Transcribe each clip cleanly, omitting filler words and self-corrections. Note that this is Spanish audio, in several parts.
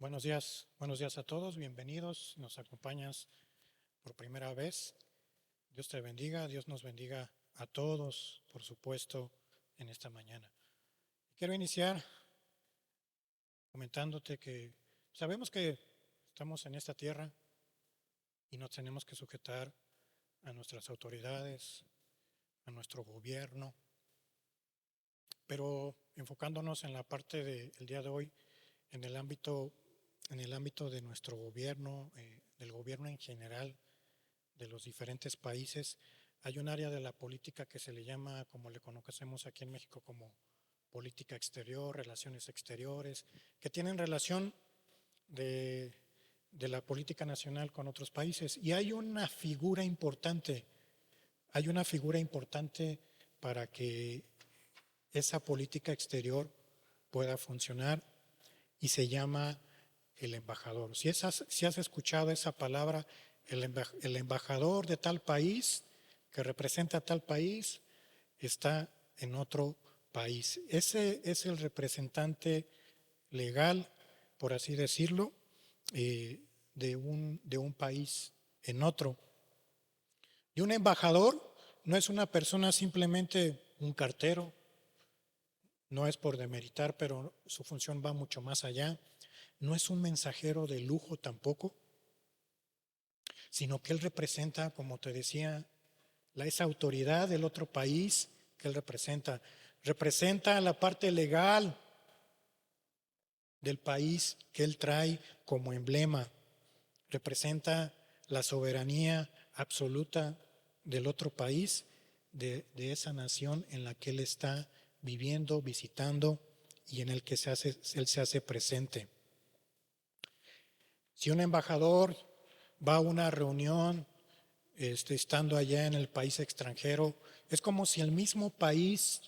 Buenos días a todos, bienvenidos, nos acompañas por primera vez. Dios te bendiga, Dios nos bendiga a todos, por supuesto, en esta mañana. Quiero iniciar comentándote que sabemos que estamos en esta tierra y nos tenemos que sujetar a nuestras autoridades, a nuestro gobierno, pero enfocándonos en la parte del día de hoy, en el ámbito de nuestro gobierno, del gobierno en general, de los diferentes países, hay un área de la política que se le llama, como le conocemos aquí en México, como política exterior, relaciones exteriores, que tienen relación de, de la política nacional con otros países. Y hay una figura importante para que esa política exterior pueda funcionar y se llama el embajador. Si has escuchado esa palabra, el embajador de tal país, que representa a tal país, está en otro país. Ese es el representante legal, por así decirlo, de un país en otro. Y un embajador no es una persona simplemente un cartero, no es por demeritar, pero su función va mucho más allá. No es un mensajero de lujo tampoco, sino que él representa, como te decía, esa autoridad del otro país que él representa la parte legal del país que él trae como emblema, representa la soberanía absoluta del otro país, de esa nación en la que él está viviendo, visitando y en el que él se hace presente. Si un embajador va a una reunión estando allá en el país extranjero, es como si el mismo país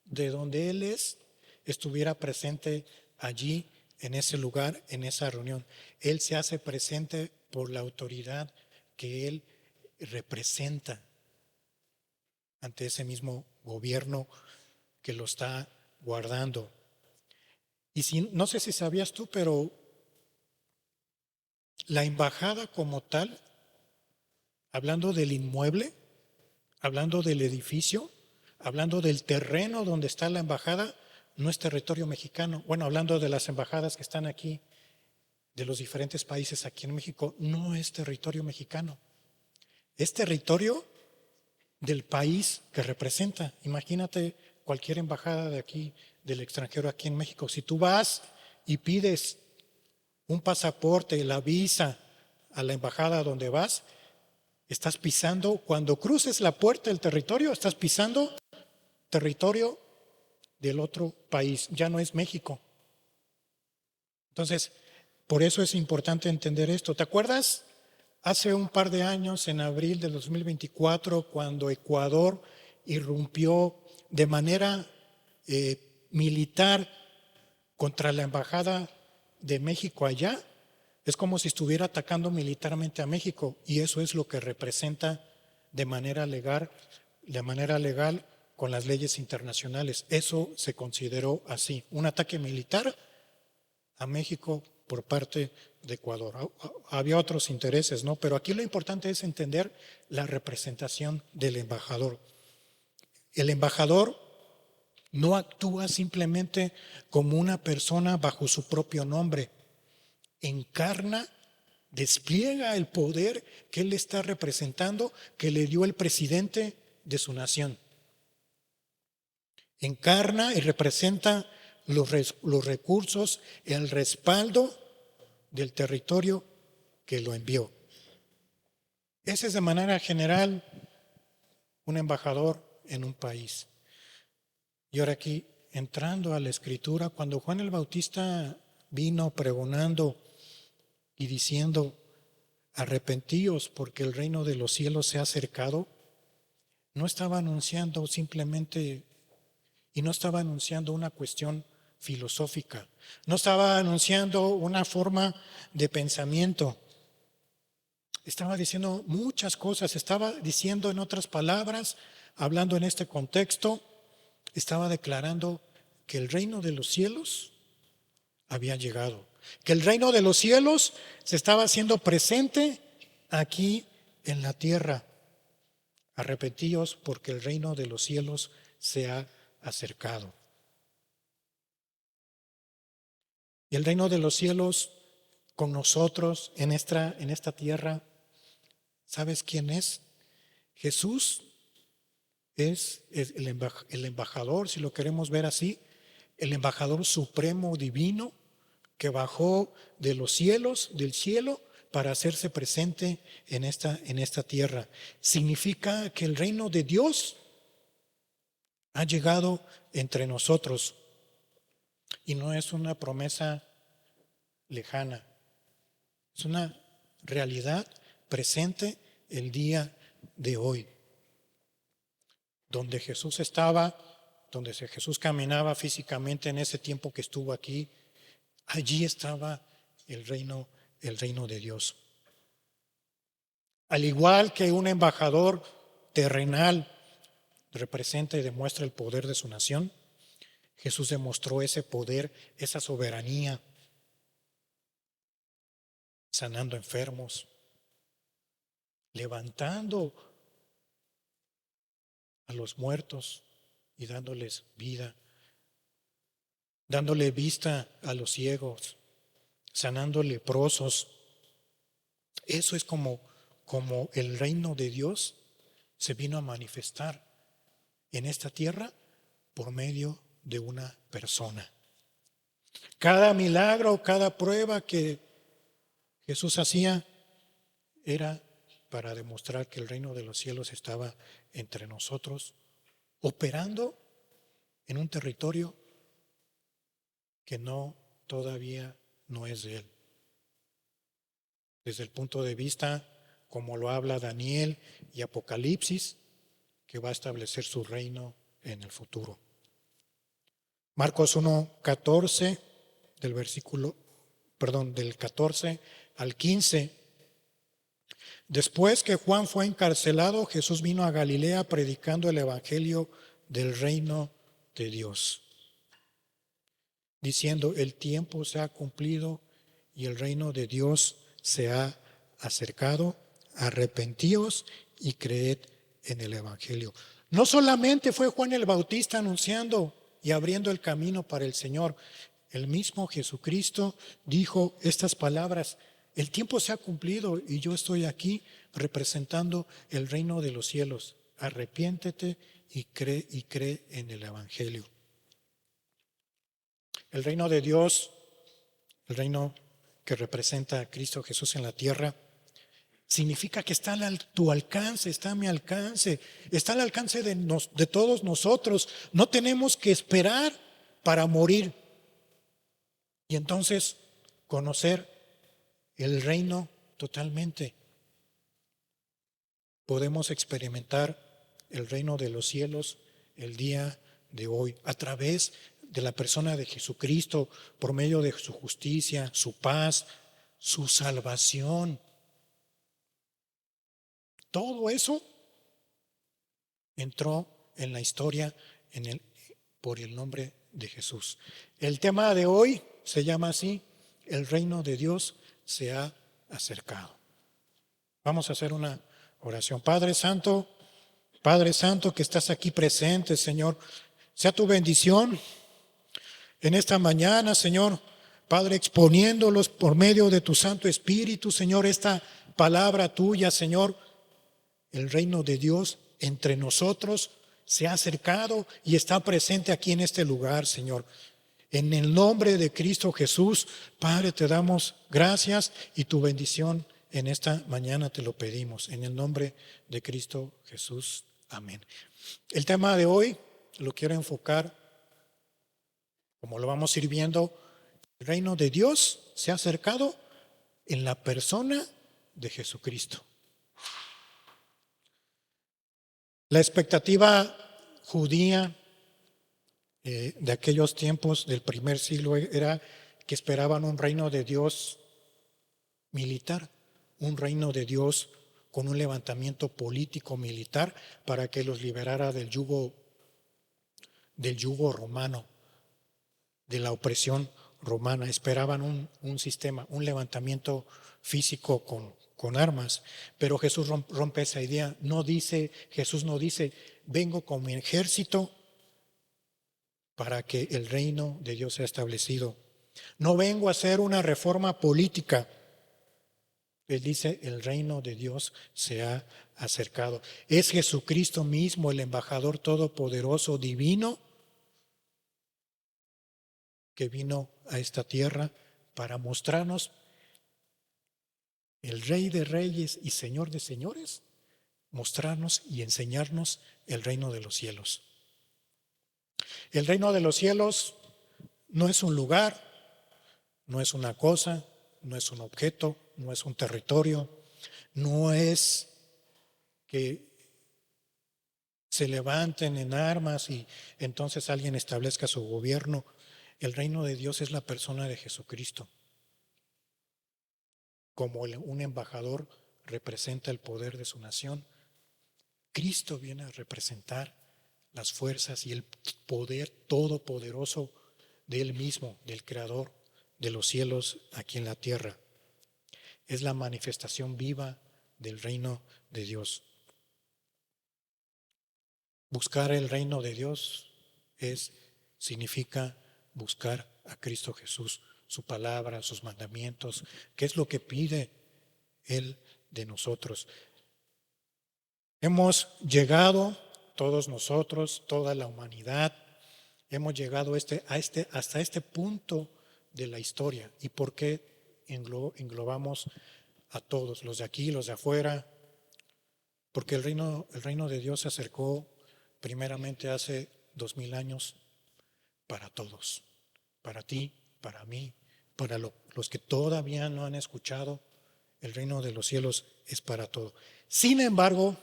de donde él es estuviera presente allí, en ese lugar, en esa reunión. Él se hace presente por la autoridad que él representa ante ese mismo gobierno que lo está guardando. Y no sé si sabías tú, pero la embajada como tal, hablando del inmueble, hablando del edificio, hablando del terreno donde está la embajada, no es territorio mexicano. Bueno, hablando de las embajadas que están aquí, de los diferentes países aquí en México, no es territorio mexicano. Es territorio del país que representa. Imagínate cualquier embajada de aquí, del extranjero aquí en México. Si tú vas y pides un pasaporte, la visa a la embajada donde vas, estás pisando, cuando cruces la puerta del territorio, estás pisando territorio del otro país, ya no es México. Entonces, por eso es importante entender esto. ¿Te acuerdas? Hace un par de años, en abril del 2024, cuando Ecuador irrumpió de manera militar contra la embajada de México allá, es como si estuviera atacando militarmente a México, y eso es lo que representa de manera legal con las leyes internacionales. Eso se consideró así, un ataque militar a México por parte de Ecuador. Había otros intereses, ¿no? Pero aquí lo importante es entender la representación del embajador. El embajador no actúa simplemente como una persona bajo su propio nombre. Encarna, despliega el poder que él está representando, que le dio el presidente de su nación. Encarna y representa los recursos, el respaldo del territorio que lo envió. Ese es de manera general un embajador en un país. Y ahora aquí, entrando a la Escritura, cuando Juan el Bautista vino pregonando y diciendo: arrepentíos porque el reino de los cielos se ha acercado, no estaba anunciando simplemente, y no estaba anunciando una cuestión filosófica, no estaba anunciando una forma de pensamiento, estaba diciendo muchas cosas, estaba diciendo, en otras palabras, hablando en este contexto, estaba declarando que el reino de los cielos había llegado, que el reino de los cielos se estaba haciendo presente aquí en la tierra. Arrepentíos porque el reino de los cielos se ha acercado. Y el reino de los cielos con nosotros en esta tierra, ¿sabes quién es? Jesús es el embajador, si lo queremos ver así, el embajador supremo divino que bajó de los cielos, del cielo, para hacerse presente en esta tierra. Significa que el reino de Dios ha llegado entre nosotros y no es una promesa lejana, es una realidad presente el día de hoy. Donde Jesús estaba, donde Jesús caminaba físicamente en ese tiempo que estuvo aquí, allí estaba el reino de Dios. Al igual que un embajador terrenal representa y demuestra el poder de su nación, Jesús demostró ese poder, esa soberanía, sanando enfermos, levantando a los muertos y dándoles vida, dándole vista a los ciegos, sanando leprosos. Eso es como el reino de Dios se vino a manifestar en esta tierra por medio de una persona. Cada milagro, cada prueba que Jesús hacía era para demostrar que el reino de los cielos estaba entre nosotros, operando en un territorio que todavía no es de Él. Desde el punto de vista, como lo habla Daniel y Apocalipsis, que va a establecer su reino en el futuro. Marcos 1:14, del 14 al 15. Después que Juan fue encarcelado, Jesús vino a Galilea predicando el evangelio del reino de Dios, diciendo: el tiempo se ha cumplido y el reino de Dios se ha acercado. Arrepentíos y creed en el evangelio. No solamente fue Juan el Bautista anunciando y abriendo el camino para el Señor. El mismo Jesucristo dijo estas palabras: el tiempo se ha cumplido y yo estoy aquí representando el reino de los cielos. Arrepiéntete y cree en el evangelio. El reino de Dios, el reino que representa a Cristo Jesús en la tierra, significa que está a tu alcance, está a mi alcance, está al alcance de todos nosotros. No tenemos que esperar para morir y entonces conocer el reino totalmente. Podemos experimentar el reino de los cielos el día de hoy a través de la persona de Jesucristo, por medio de su justicia, su paz, su salvación. Todo eso entró en la historia por el nombre de Jesús. El tema de hoy se llama así: el reino de Dios se ha acercado. Vamos a hacer una oración. Padre Santo que estás aquí presente, Señor, sea tu bendición en esta mañana, Señor, Padre, exponiéndolos por medio de tu Santo Espíritu, Señor, esta palabra tuya, Señor. El reino de Dios entre nosotros se ha acercado y está presente aquí en este lugar, Señor. En el nombre de Cristo Jesús, Padre, te damos gracias y tu bendición en esta mañana te lo pedimos. En el nombre de Cristo Jesús. Amén. El tema de hoy lo quiero enfocar, como lo vamos a ir viendo, el reino de Dios se ha acercado en la persona de Jesucristo. La expectativa judía de aquellos tiempos del primer siglo era que esperaban un reino de Dios militar, un reino de Dios con un levantamiento político militar para que los liberara del yugo romano, de la opresión romana, esperaban un sistema, un levantamiento físico con armas, pero Jesús rompe esa idea. Jesús no dice, vengo con mi ejército para que el reino de Dios sea establecido. No vengo a hacer una reforma política. Él dice, el reino de Dios se ha acercado. Es Jesucristo mismo, el embajador todopoderoso divino, que vino a esta tierra para mostrarnos el Rey de Reyes y Señor de Señores, mostrarnos y enseñarnos el reino de los cielos. El reino de los cielos no es un lugar, no es una cosa, no es un objeto, no es un territorio, no es que se levanten en armas y entonces alguien establezca su gobierno. El reino de Dios es la persona de Jesucristo. Como un embajador representa el poder de su nación, Cristo viene a representar las fuerzas y el poder todopoderoso de Él mismo, del Creador de los cielos aquí en la tierra. Es la manifestación viva del reino de Dios. Buscar el reino de Dios significa buscar a Cristo Jesús, su palabra, sus mandamientos, qué es lo que pide Él de nosotros. Hemos llegado, todos nosotros, toda la humanidad, hemos llegado hasta este punto de la historia. ¿Y por qué englobamos a todos, los de aquí, los de afuera? Porque el reino de Dios se acercó primeramente hace 2000 años para todos, para ti, para mí, para los que todavía no han escuchado. El reino de los cielos es para todo. Sin embargo,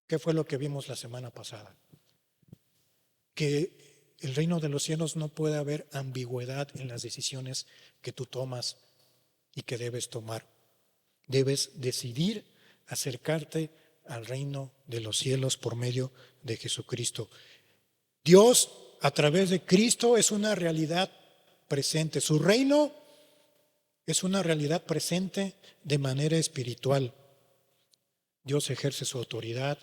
¿qué fue lo que vimos la semana pasada? Que el reino de los cielos no puede haber ambigüedad en las decisiones que tú tomas y que debes tomar. Debes decidir acercarte al reino de los cielos por medio de Jesucristo. Dios, a través de Cristo, es una realidad presente. Su reino es una realidad presente de manera espiritual. Dios ejerce su autoridad,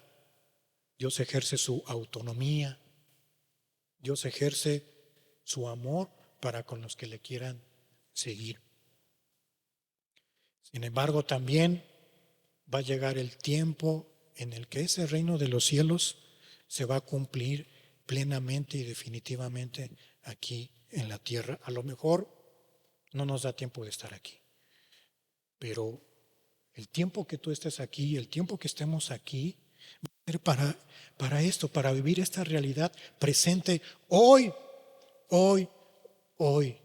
Dios ejerce su autonomía, Dios ejerce su amor para con los que le quieran seguir. Sin embargo, también va a llegar el tiempo en el que ese reino de los cielos se va a cumplir plenamente y definitivamente aquí en la tierra. A lo mejor no nos da tiempo de estar aquí, pero el tiempo que tú estés aquí, el tiempo que estemos aquí, va a ser para esto, para vivir esta realidad presente hoy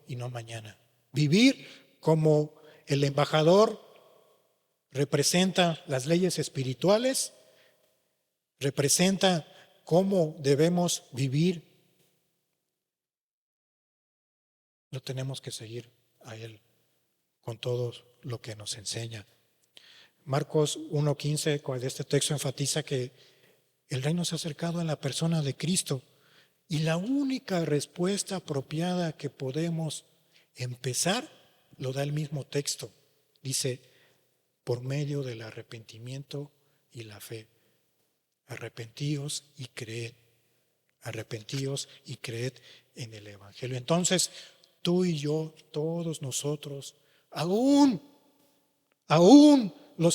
y no mañana. Vivir como el embajador representa las leyes espirituales, representa cómo debemos vivir. No tenemos que seguir a Él con todo lo que nos enseña. Marcos 1:15 de este texto enfatiza que el reino se ha acercado en la persona de Cristo y la única respuesta apropiada que podemos empezar lo da el mismo texto. Dice, por medio del arrepentimiento y la fe. Arrepentíos y creed. Arrepentíos y creed en el Evangelio. Entonces, tú y yo, todos nosotros, aún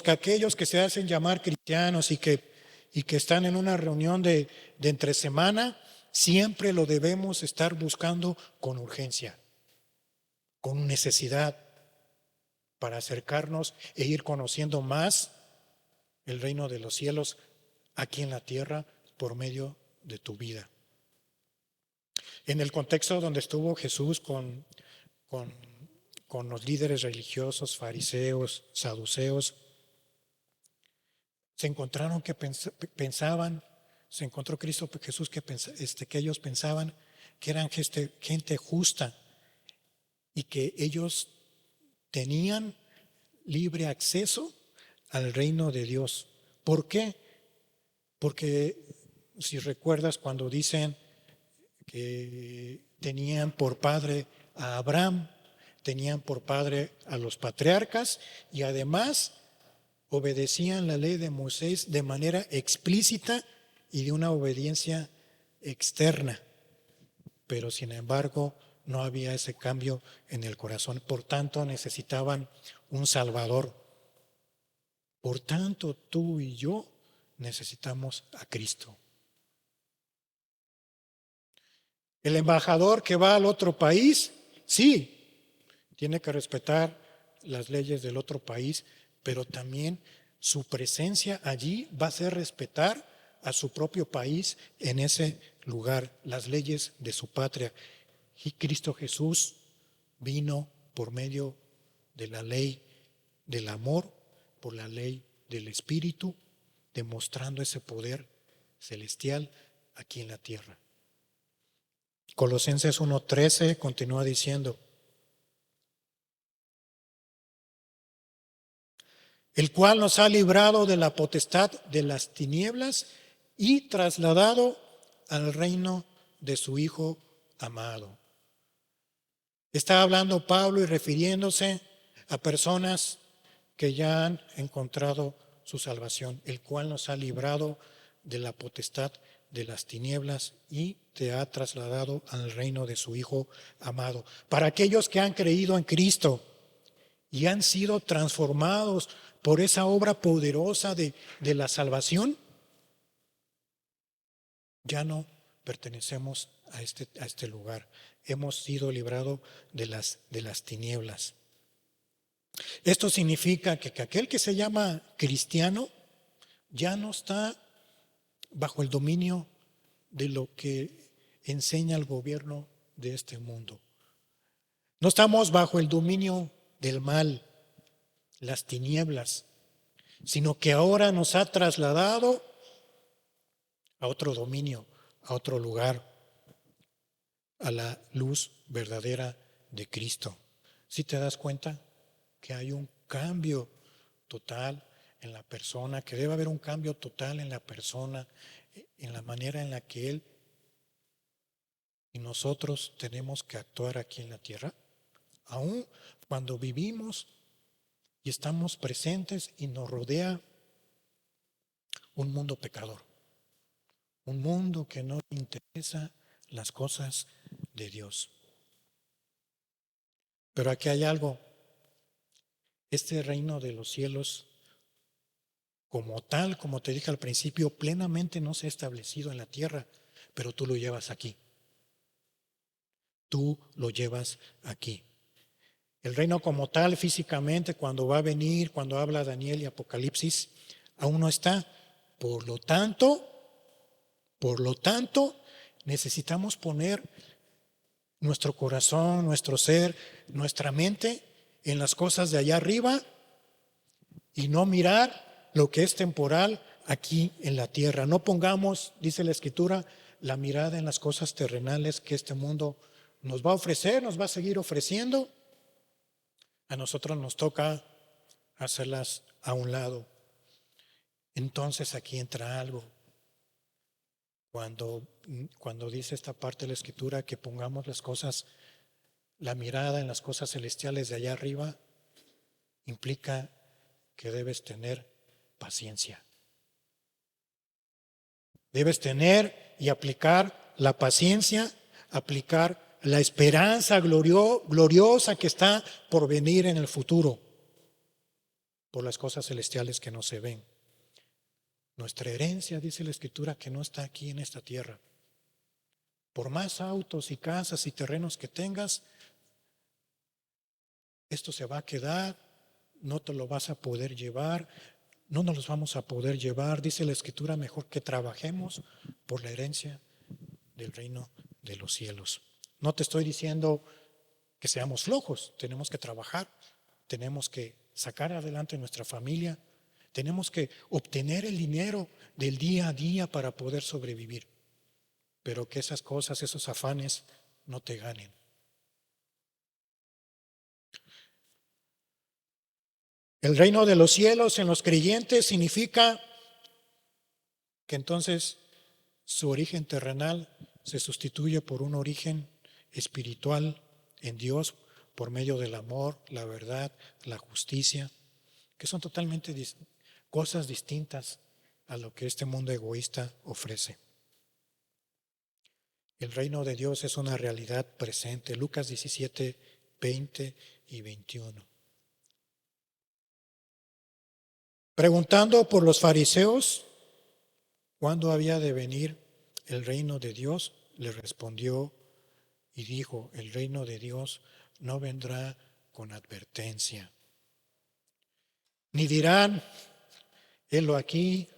aquellos que se hacen llamar cristianos y que están en una reunión de entre semana, siempre lo debemos estar buscando con urgencia, con necesidad, para acercarnos e ir conociendo más el reino de los cielos aquí en la tierra por medio de tu vida. En el contexto donde estuvo Jesús con los líderes religiosos, fariseos, saduceos, se encontraron que pensaban, se encontró Cristo Jesús que ellos pensaban que eran gente justa y que ellos tenían libre acceso al reino de Dios. ¿Por qué? Porque si recuerdas cuando dicen que tenían por padre a Abraham, tenían por padre a los patriarcas y además obedecían la ley de Moisés de manera explícita y de una obediencia externa. Pero sin embargo no había ese cambio en el corazón. Por tanto necesitaban un Salvador. Por tanto tú y yo necesitamos a Cristo. El embajador que va al otro país, sí, tiene que respetar las leyes del otro país, pero también su presencia allí va a hacer respetar a su propio país en ese lugar, las leyes de su patria. Y Cristo Jesús vino por medio de la ley del amor, por la ley del Espíritu, demostrando ese poder celestial aquí en la tierra. Colosenses 1:13 continúa diciendo: el cual nos ha librado de la potestad de las tinieblas y trasladado al reino de su Hijo amado. Está hablando Pablo y refiriéndose a personas que ya han encontrado su salvación, el cual nos ha librado de la potestad de las tinieblas y te ha trasladado al reino de su Hijo amado. Para aquellos que han creído en Cristo y han sido transformados por esa obra poderosa de la salvación, ya no pertenecemos a este lugar. Hemos sido librados de las tinieblas. Esto significa que aquel que se llama cristiano ya no está bajo el dominio de lo que enseña el gobierno de este mundo. No estamos bajo el dominio del mal, las tinieblas, sino que ahora nos ha trasladado a otro dominio, a otro lugar, a la luz verdadera de Cristo. ¿Sí te das cuenta que hay un cambio total en la persona, que debe haber un cambio total en la persona, en la manera en la que Él y nosotros tenemos que actuar aquí en la tierra? Aún cuando vivimos y estamos presentes y nos rodea un mundo pecador, un mundo que no le interesa las cosas de Dios. Pero aquí hay algo: este reino de los cielos, como tal, como te dije al principio, plenamente no se ha establecido en la tierra, pero tú lo llevas aquí. Tú lo llevas aquí. El reino como tal, físicamente, cuando va a venir, cuando habla Daniel y Apocalipsis, aún no está. Por lo tanto, necesitamos poner nuestro corazón, nuestro ser, nuestra mente en las cosas de allá arriba y no mirar lo que es temporal aquí en la tierra. No pongamos, dice la Escritura, la mirada en las cosas terrenales que este mundo nos va a ofrecer, nos va a seguir ofreciendo. A nosotros nos toca hacerlas a un lado. Entonces aquí entra algo. Cuando dice esta parte de la Escritura que pongamos las cosas, la mirada en las cosas celestiales de allá arriba, implica que debes tener paciencia. Debes tener y aplicar la paciencia, aplicar la esperanza gloriosa que está por venir en el futuro, por las cosas celestiales que no se ven. Nuestra herencia, dice la Escritura, que no está aquí en esta tierra. Por más autos y casas y terrenos que tengas, esto se va a quedar, no te lo vas a poder llevar, no nos los vamos a poder llevar. Dice la Escritura, mejor que trabajemos por la herencia del reino de los cielos. No te estoy diciendo que seamos flojos, tenemos que trabajar, tenemos que sacar adelante nuestra familia, tenemos que obtener el dinero del día a día para poder sobrevivir, pero que esas cosas, esos afanes no te ganen. El reino de los cielos en los creyentes significa que entonces su origen terrenal se sustituye por un origen espiritual en Dios por medio del amor, la verdad, la justicia, que son totalmente cosas distintas a lo que este mundo egoísta ofrece. El reino de Dios es una realidad presente. Lucas 17, 20 y 21. Preguntando por los fariseos cuándo había de venir el reino de Dios, le respondió y dijo: el reino de Dios no vendrá con advertencia, ni dirán helo aquí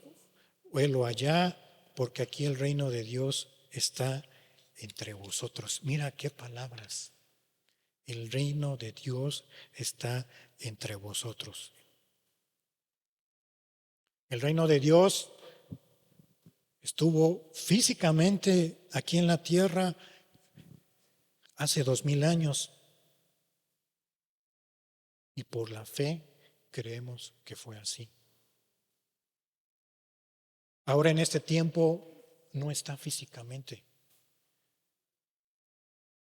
o helo allá, porque aquí el reino de Dios está entre vosotros. Mira qué palabras. El reino de Dios está entre vosotros. El reino de Dios estuvo físicamente aquí en la tierra hace 2000 años y por la fe creemos que fue así. Ahora en este tiempo no está físicamente,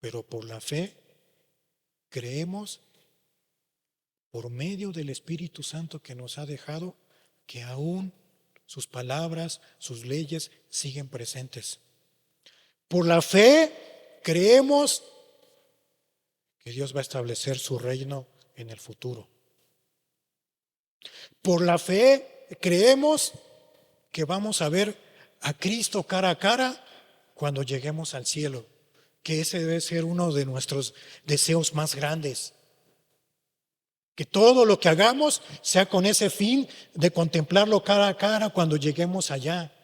pero por la fe creemos por medio del Espíritu Santo que nos ha dejado que aún sus palabras, sus leyes siguen presentes. Por la fe creemos que Dios va a establecer su reino en el futuro. Por la fe creemos que vamos a ver a Cristo cara a cara cuando lleguemos al cielo, que ese debe ser uno de nuestros deseos más grandes. Que todo lo que hagamos sea con ese fin de contemplarlo cara a cara cuando lleguemos allá.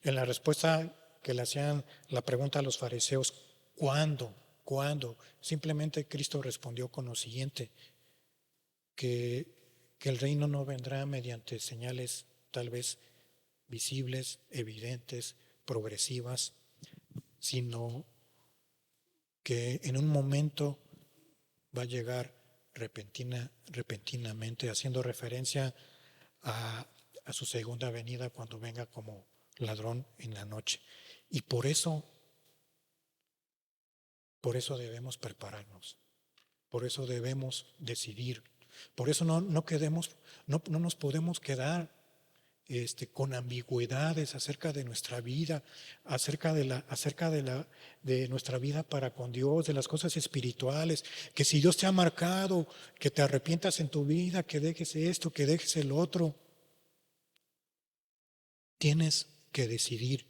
En la respuesta que le hacían la pregunta a los fariseos, ¿cuándo? ¿Cuándo? Simplemente Cristo respondió con lo siguiente, que el reino no vendrá mediante señales tal vez visibles, evidentes, progresivas, sino que en un momento va a llegar repentinamente, haciendo referencia a su segunda venida cuando venga como ladrón en la noche. Y por eso debemos prepararnos, por eso debemos decidir, por eso no nos podemos quedar con ambigüedades acerca de nuestra vida, acerca de nuestra vida para con Dios, de las cosas espirituales, que si Dios te ha marcado, que te arrepientas en tu vida, que dejes esto, que dejes el otro. Tienes que decidirte.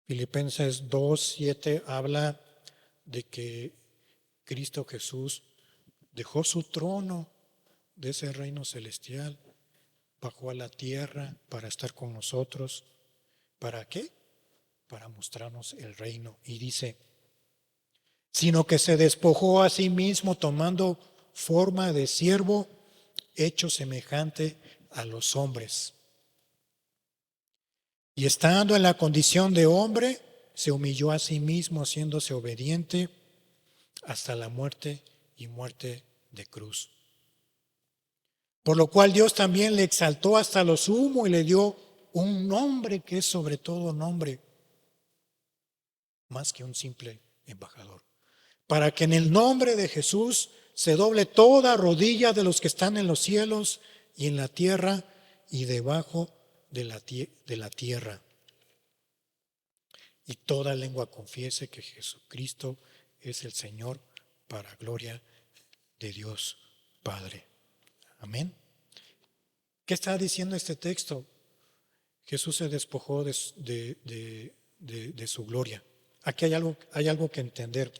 Filipenses 2:7 habla de que Cristo Jesús dejó su trono de ese reino celestial, bajó a la tierra para estar con nosotros. ¿Para qué? Para mostrarnos el reino. Y dice, sino que se despojó a sí mismo tomando forma de siervo, hecho semejante a los hombres. Y estando en la condición de hombre, se humilló a sí mismo, haciéndose obediente hasta la muerte y muerte de cruz. Por lo cual Dios también le exaltó hasta lo sumo y le dio un nombre que es sobre todo nombre, más que un simple embajador. Para que en el nombre de Jesús se doble toda rodilla de los que están en los cielos y en la tierra y debajo de la tierra. Y toda lengua confiese que Jesucristo es el Señor, para gloria de Dios Padre. Amén. ¿Qué está diciendo este texto? Jesús se despojó de su gloria. Aquí hay algo que entender.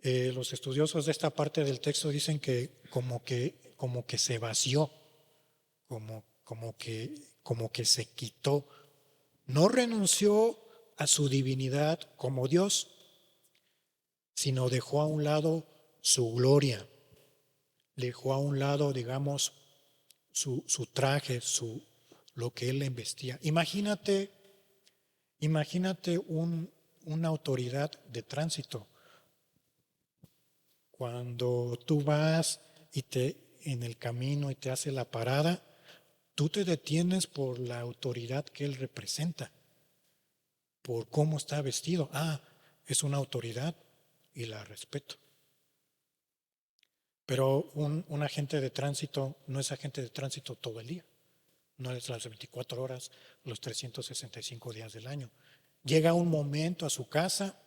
Los estudiosos de esta parte del texto dicen que como que se vació, como que se quitó. No renunció a su divinidad como Dios, sino dejó a un lado su gloria, dejó a un lado, digamos, su traje, lo que él le vestía. Imagínate una autoridad de tránsito. Cuando tú vas en el camino y te hace la parada, tú te detienes por la autoridad que él representa, por cómo está vestido. Es una autoridad y la respeto. Pero un agente de tránsito no es agente de tránsito todo el día. No es las 24 horas, los 365 días del año. Llega un momento a su casa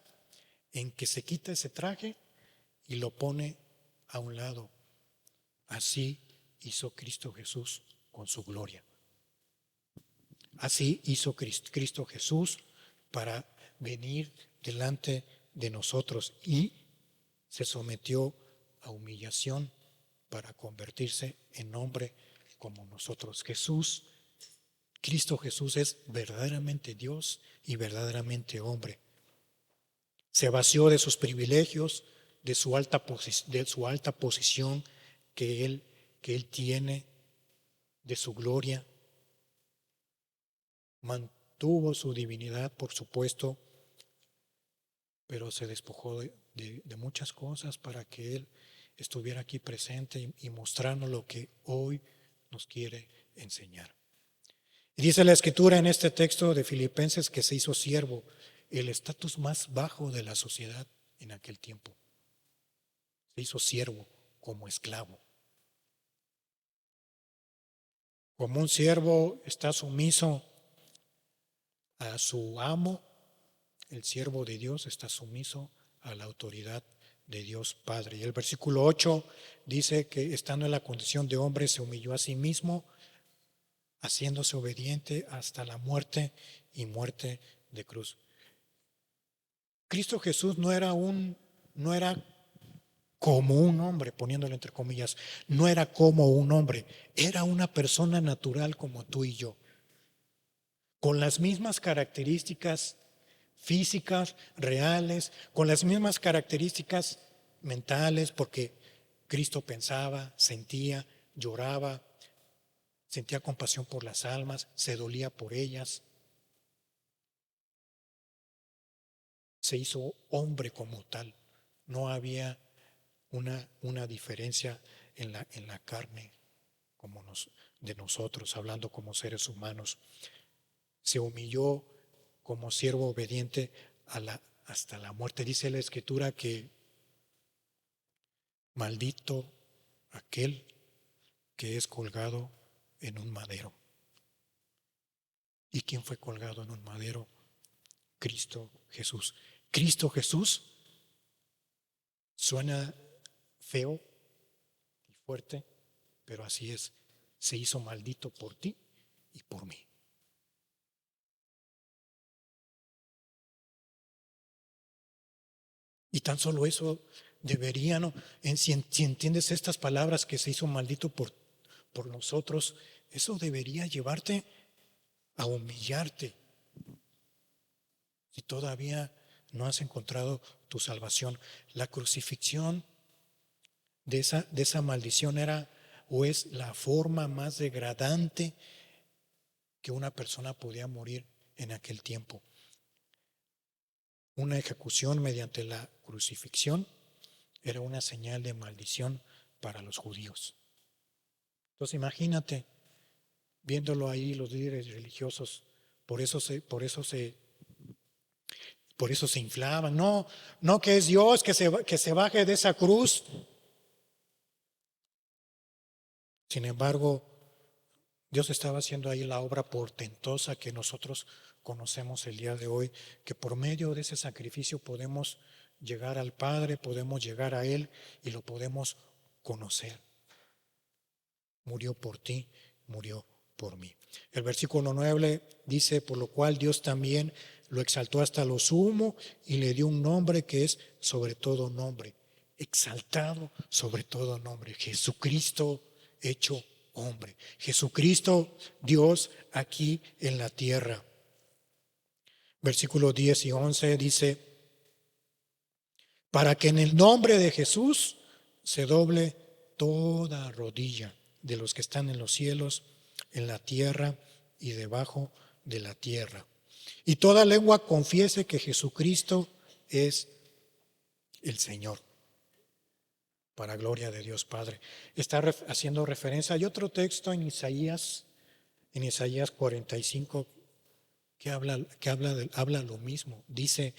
en que se quita ese traje y lo pone a un lado. Así hizo Cristo Jesús con su gloria. Así hizo Cristo Jesús para venir delante de nosotros y se sometió a humillación para convertirse en hombre como nosotros. Cristo Jesús es verdaderamente Dios y verdaderamente hombre. Se vació de sus privilegios, de su alta posición que él tiene, de su gloria. Mantuvo su divinidad, por supuesto, pero se despojó de muchas cosas para que Él estuviera aquí presente y mostrarnos lo que hoy nos quiere enseñar. Y dice la Escritura en este texto de Filipenses que se hizo siervo, el estatus más bajo de la sociedad en aquel tiempo. Se hizo siervo como esclavo. Como un siervo está sumiso a su amo, el siervo de Dios está sumiso a la autoridad de Dios Padre. Y el versículo 8 dice que estando en la condición de hombre se humilló a sí mismo, haciéndose obediente hasta la muerte y muerte de cruz. Cristo Jesús no era como un hombre, poniéndolo entre comillas, no era como un hombre, era una persona natural como tú y yo, con las mismas características físicas, reales, con las mismas características mentales, porque Cristo pensaba, sentía, lloraba, sentía compasión por las almas, se dolía por ellas. Se hizo hombre como tal. No había una diferencia en la carne de nosotros, hablando como seres humanos. Se humilló como siervo obediente hasta la muerte. Dice la Escritura que maldito aquel que es colgado en un madero. ¿Y quién fue colgado en un madero? Cristo Jesús. Cristo Jesús suena feo y fuerte, pero así es. Se hizo maldito por ti y por mí. Y tan solo eso debería, ¿no? Si entiendes estas palabras, que se hizo maldito por nosotros, eso debería llevarte a humillarte. Si todavía no has encontrado tu salvación, la crucifixión de esa maldición era o es la forma más degradante que una persona podía morir en aquel tiempo. Una ejecución mediante la crucifixión era una señal de maldición para los judíos. Entonces imagínate, viéndolo ahí los líderes religiosos, por eso se inflaban. No que es Dios que se baje de esa cruz. Sin embargo, Dios estaba haciendo ahí la obra portentosa que nosotros conocemos el día de hoy, que por medio de ese sacrificio podemos llegar al Padre, podemos llegar a Él y lo podemos conocer. Murió por ti, murió por mí. El versículo 9 dice, por lo cual Dios también lo exaltó hasta lo sumo y le dio un nombre que es sobre todo nombre, exaltado sobre todo nombre, Jesucristo hecho hombre, Jesucristo Dios aquí en la tierra. Versículos 10 y 11 dice, para que en el nombre de Jesús se doble toda rodilla de los que están en los cielos, en la tierra y debajo de la tierra. Y toda lengua confiese que Jesucristo es el Señor, para gloria de Dios Padre. Está haciendo referencia. Hay otro texto en Isaías 45, que habla lo mismo. Dice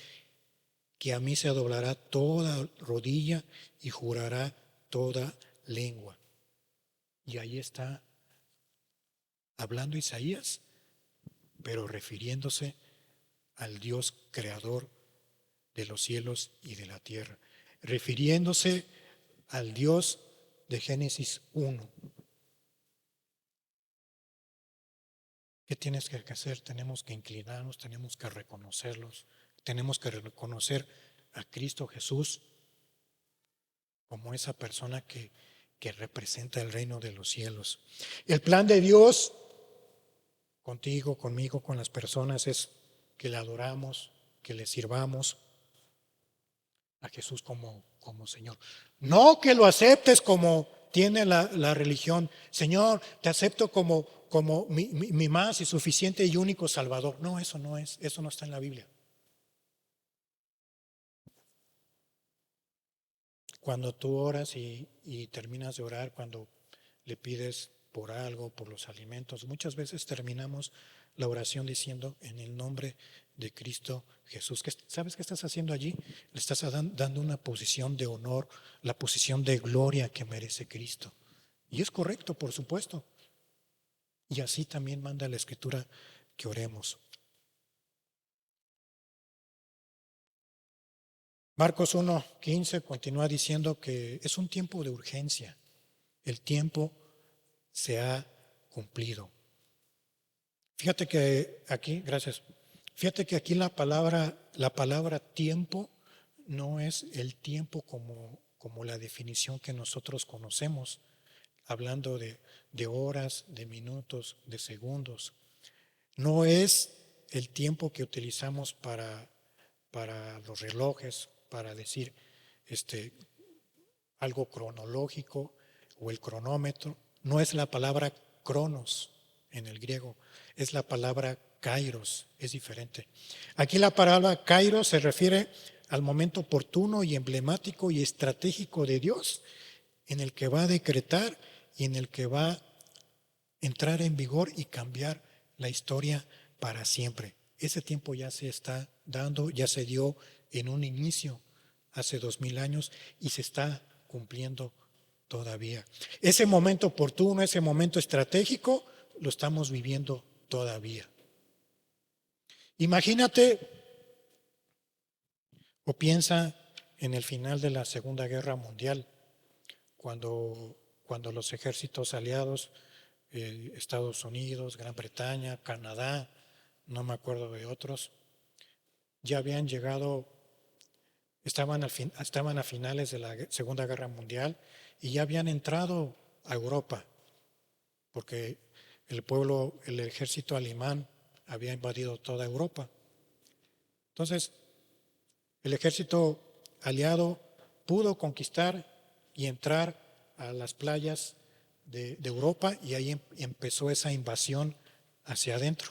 que a mí se doblará toda rodilla y jurará toda lengua. Y ahí está hablando Isaías, pero refiriéndose al Dios creador de los cielos y de la tierra, refiriéndose al Dios de Génesis 1. ¿Qué tienes que hacer? Tenemos que inclinarnos, tenemos que reconocerlos, tenemos que reconocer a Cristo Jesús como esa persona que representa el reino de los cielos. El plan de Dios contigo, conmigo, con las personas es que le adoramos, que le sirvamos a Jesús como Señor. No que lo aceptes como tiene la religión. Señor, te acepto como mi más y suficiente y único Salvador. No, eso no está en la Biblia. Cuando tú oras y terminas de orar, cuando le pides por algo, por los alimentos, muchas veces terminamos la oración diciendo en el nombre de Cristo Jesús. ¿Sabes qué estás haciendo allí? Le estás dando una posición de honor, la posición de gloria que merece Cristo. Y es correcto, por supuesto. Y así también manda la Escritura que oremos. Marcos 1:15 continúa diciendo que es un tiempo de urgencia. El tiempo se ha cumplido. Fíjate que aquí, gracias. Fíjate que aquí la palabra tiempo no es el tiempo como la definición que nosotros conocemos, hablando de horas, de minutos, de segundos. No es el tiempo que utilizamos para los relojes, para decir algo cronológico o el cronómetro. No es la palabra cronos en el griego, es la palabra kairos, es diferente. Aquí la palabra kairos se refiere al momento oportuno y emblemático y estratégico de Dios, en el que va a decretar y en el que va a entrar en vigor y cambiar la historia para siempre. Ese tiempo ya se está dando, ya se dio en un inicio hace 2000 años y se está cumpliendo todavía. Ese momento oportuno, ese momento estratégico, lo estamos viviendo todavía. Imagínate o piensa en el final de la Segunda Guerra Mundial, cuando los ejércitos aliados, Estados Unidos, Gran Bretaña, Canadá, no me acuerdo de otros, ya habían llegado, estaban a finales de la Segunda Guerra Mundial y ya habían entrado a Europa, porque el ejército alemán había invadido toda Europa. Entonces, el ejército aliado pudo conquistar y entrar a las playas de Europa y ahí empezó esa invasión hacia adentro.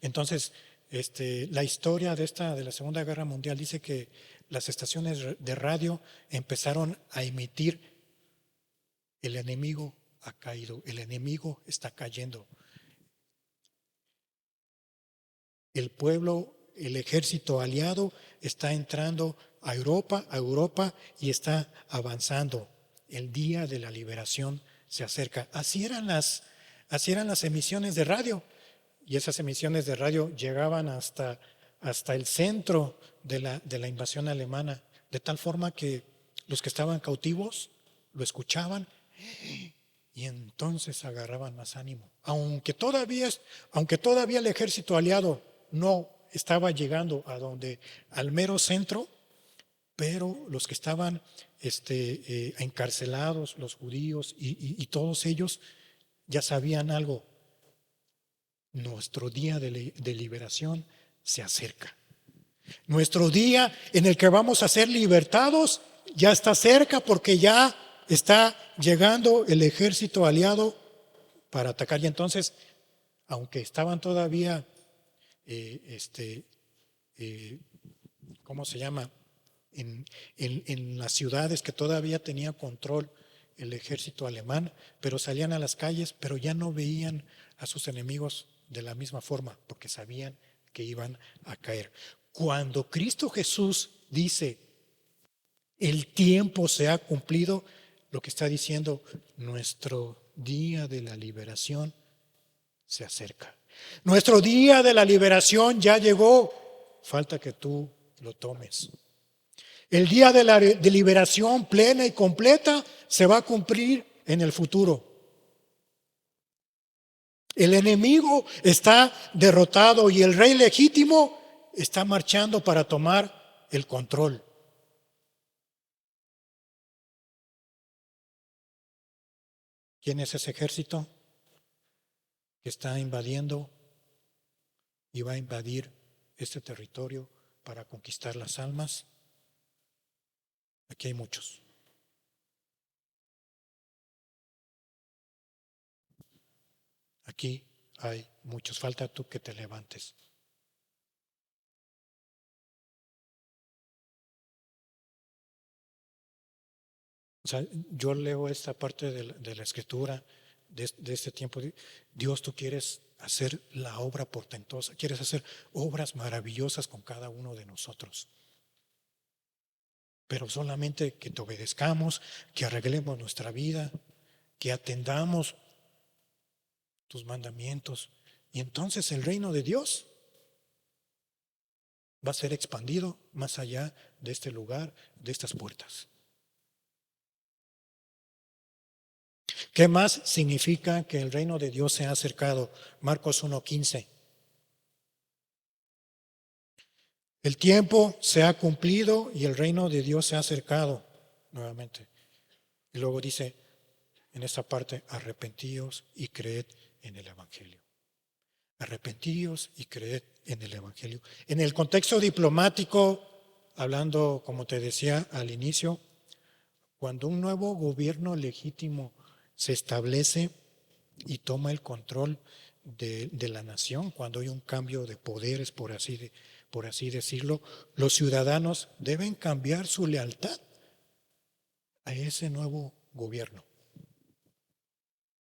Entonces, la historia de la Segunda Guerra Mundial dice que las estaciones de radio empezaron a emitir: el enemigo ha caído, el enemigo está cayendo. El pueblo, el ejército aliado está entrando a Europa y está avanzando. El día de la liberación se acerca. Así eran las emisiones de radio. Y esas emisiones de radio llegaban hasta el centro de la invasión alemana, de tal forma que los que estaban cautivos lo escuchaban y entonces agarraban más ánimo. Aunque todavía el ejército aliado no estaba llegando al mero centro, pero los que estaban encarcelados, los judíos y todos ellos ya sabían algo. Nuestro día de liberación se acerca. Nuestro día en el que vamos a ser libertados ya está cerca, porque ya está llegando el ejército aliado para atacar. Y entonces, aunque estaban todavía este, eh, ¿cómo se llama? En las ciudades que todavía tenía control el ejército alemán, pero salían a las calles, pero ya no veían a sus enemigos de la misma forma, porque sabían que iban a caer. Cuando Cristo Jesús dice, el tiempo se ha cumplido, lo que está diciendo, nuestro día de la liberación se acerca. Nuestro día de la liberación ya llegó, falta que tú lo tomes. El día de la liberación plena y completa se va a cumplir en el futuro. El enemigo está derrotado y el rey legítimo está marchando para tomar el control. ¿Quién es ese ejército que está invadiendo y va a invadir este territorio para conquistar las almas? Aquí hay muchos. Aquí hay muchos. Falta tú que te levantes. O sea, yo leo esta parte de la escritura de este tiempo. Dios, tú quieres hacer la obra portentosa, quieres hacer obras maravillosas con cada uno de nosotros. Pero solamente que te obedezcamos, que arreglemos nuestra vida, que atendamos tus mandamientos. Y entonces el reino de Dios va a ser expandido más allá de este lugar, de estas puertas. ¿Qué más significa que el reino de Dios se ha acercado? Marcos 1:15. El tiempo se ha cumplido y el reino de Dios se ha acercado nuevamente. Y luego dice en esta parte, arrepentíos y creed en el Evangelio. Arrepentíos y creed en el Evangelio. En el contexto diplomático, hablando, como te decía al inicio, cuando un nuevo gobierno legítimo se establece y toma el control de la nación, cuando hay un cambio de poderes, por así decirlo, los ciudadanos deben cambiar su lealtad a ese nuevo gobierno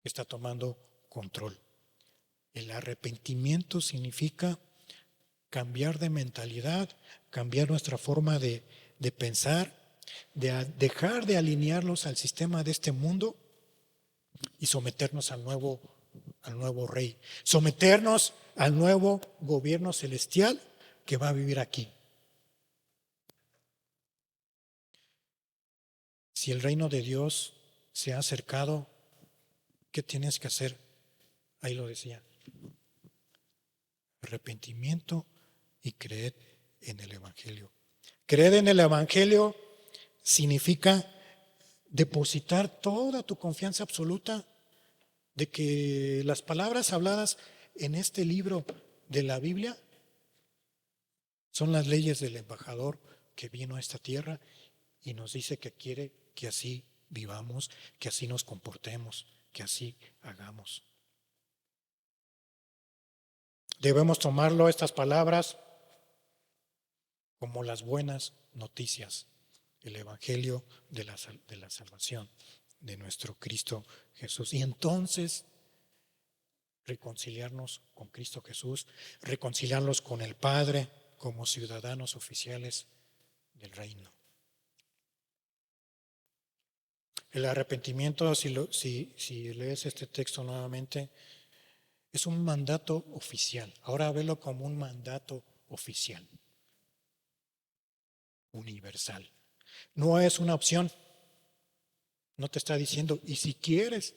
que está tomando control. El arrepentimiento significa cambiar de mentalidad, cambiar nuestra forma de pensar, de dejar de alinearlos al sistema de este mundo y someternos al nuevo rey, someternos al nuevo gobierno celestial que va a vivir aquí. Si el reino de Dios se ha acercado, ¿qué tienes que hacer? Ahí lo decía. Arrepentimiento y creed en el Evangelio. Creer en el Evangelio significa depositar toda tu confianza absoluta de que las palabras habladas en este libro de la Biblia son las leyes del embajador que vino a esta tierra y nos dice que quiere que así vivamos, que así nos comportemos, que así hagamos. Debemos tomarlo, estas palabras, como las buenas noticias, el Evangelio de la salvación de nuestro Cristo Jesús. Y entonces reconciliarnos con Cristo Jesús, reconciliarnos con el Padre como ciudadanos oficiales del reino. El arrepentimiento, si lees este texto nuevamente, es un mandato oficial. Ahora velo como un mandato oficial, universal. No es una opción. No te está diciendo, y si quieres,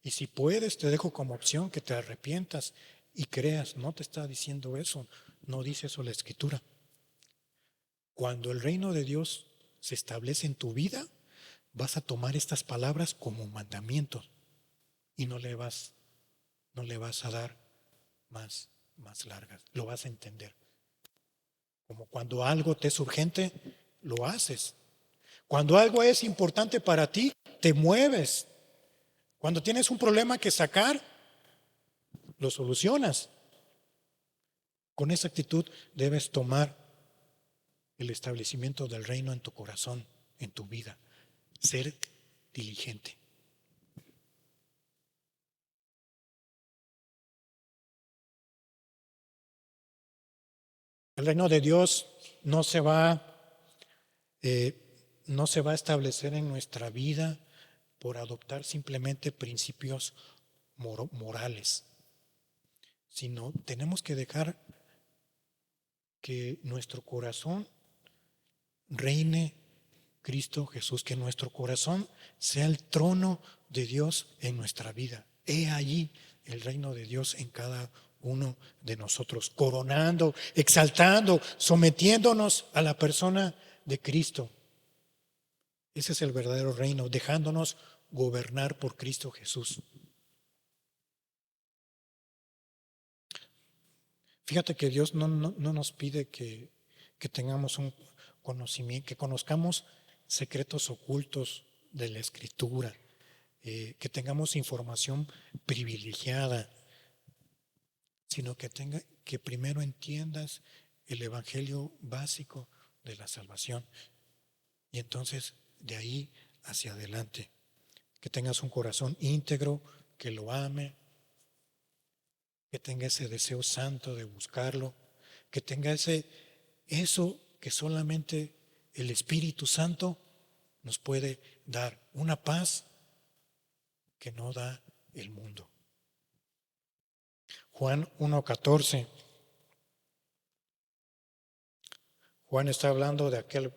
y si puedes, te dejo como opción que te arrepientas y creas. No te está diciendo eso. No dice eso la Escritura. Cuando el reino de Dios se establece en tu vida, vas a tomar estas palabras como mandamientos y no le vas a dar más largas. Lo vas a entender. Como cuando algo te es urgente, lo haces. Cuando algo es importante para ti, te mueves. Cuando tienes un problema que sacar, lo solucionas. Con esa actitud debes tomar el establecimiento del reino en tu corazón, en tu vida. Ser diligente. El reino de Dios no se va, no se va a establecer en nuestra vida por adoptar simplemente principios morales, sino tenemos que dejar que nuestro corazón reine Cristo Jesús, que nuestro corazón sea el trono de Dios en nuestra vida. He allí el reino de Dios en cada uno de nosotros, coronando, exaltando, sometiéndonos a la persona de Cristo. Ese es el verdadero reino, dejándonos gobernar por Cristo Jesús. Fíjate que Dios no nos pide que tengamos un conocimiento, que conozcamos secretos ocultos de la Escritura, que tengamos información privilegiada, sino que primero entiendas el evangelio básico de la salvación y entonces de ahí hacia adelante, que tengas un corazón íntegro, que lo ame, que tenga ese deseo santo de buscarlo, que tenga eso que solamente el Espíritu Santo nos puede dar, una paz que no da el mundo. Juan 1:14. Juan está hablando de aquella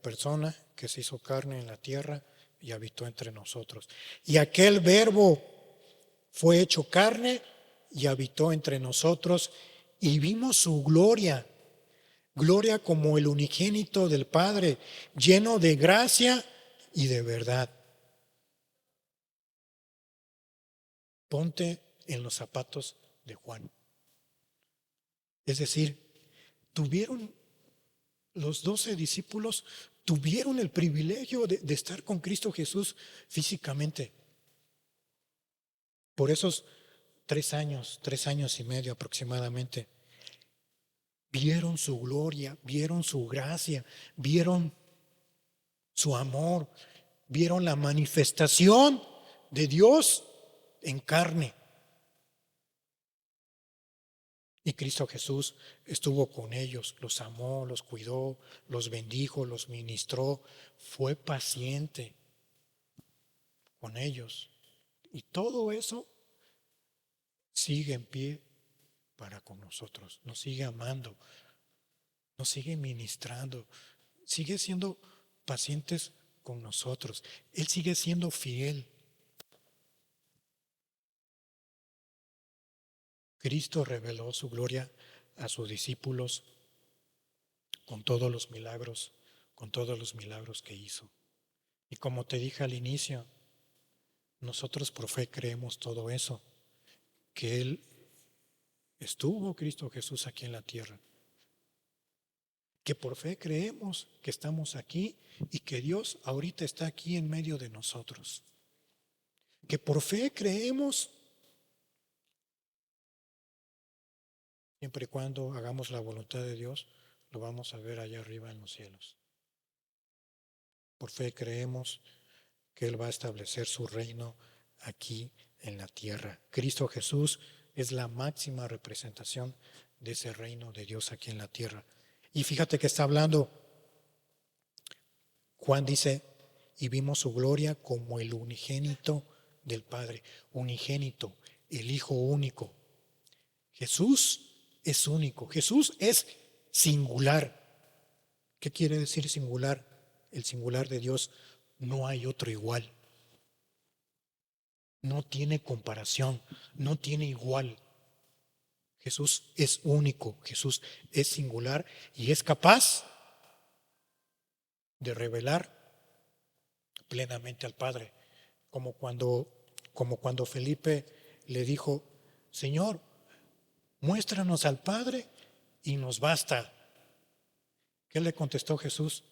persona que se hizo carne en la tierra y habitó entre nosotros. Y aquel verbo fue hecho carne y habitó entre nosotros y vimos su gloria, gloria como el unigénito del Padre, lleno de gracia y de verdad. Ponte en los zapatos de Juan. Es decir, los 12 discípulos tuvieron el privilegio de estar con Cristo Jesús físicamente. Por esos 3 años y medio aproximadamente, vieron su gloria, vieron su gracia, vieron su amor, vieron la manifestación de Dios en carne. Y Cristo Jesús estuvo con ellos, los amó, los cuidó, los bendijo, los ministró, fue paciente con ellos. Y todo eso sigue en pie para con nosotros, nos sigue amando, nos sigue ministrando, sigue siendo pacientes con nosotros. Él sigue siendo fiel. Cristo reveló su gloria a sus discípulos con todos los milagros que hizo. Y como te dije al inicio, nosotros por fe creemos todo eso, que Él estuvo, Cristo Jesús, aquí en la tierra. Que por fe creemos que estamos aquí y que Dios ahorita está aquí en medio de nosotros. Que por fe creemos, siempre y cuando hagamos la voluntad de Dios, lo vamos a ver allá arriba en los cielos. Por fe creemos que Él va a establecer su reino aquí en la tierra. Cristo Jesús es la máxima representación de ese reino de Dios aquí en la tierra. Y fíjate que está hablando, Juan dice, y vimos su gloria como el unigénito del Padre, unigénito, el Hijo único. Jesús es único, Jesús es singular. ¿Qué quiere decir singular? El singular de Dios, no hay otro igual. No tiene comparación, no tiene igual. Jesús es único, Jesús es singular y es capaz de revelar plenamente al Padre, como cuando Felipe le dijo, Señor, muéstranos al Padre y nos basta. ¿Qué le contestó Jesús?